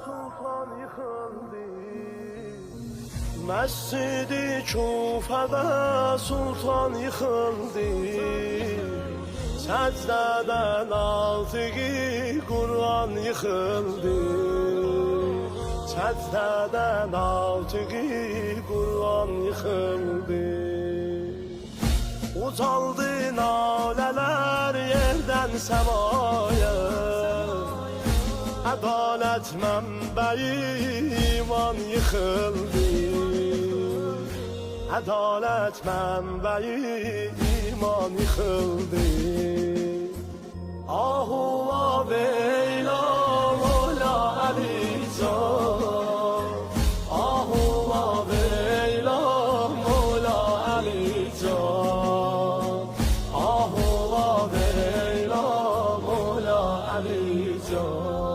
sultan yıkıldı. Mescid-i Kufa'da sultan yıkıldı. Secdeden altı Kur'an yıkıldı. Secdeden altı Kur'an yıkıldı. Ucaldı nalələr yerdən səmaya. Ədalət mənbəyi iman yıxıldı. Ədalət mənbəyi iman yıxıldı. Ahu veyla mola Əlican. Ahu veyla mola Əlican. Ahu veyla mola Əlican.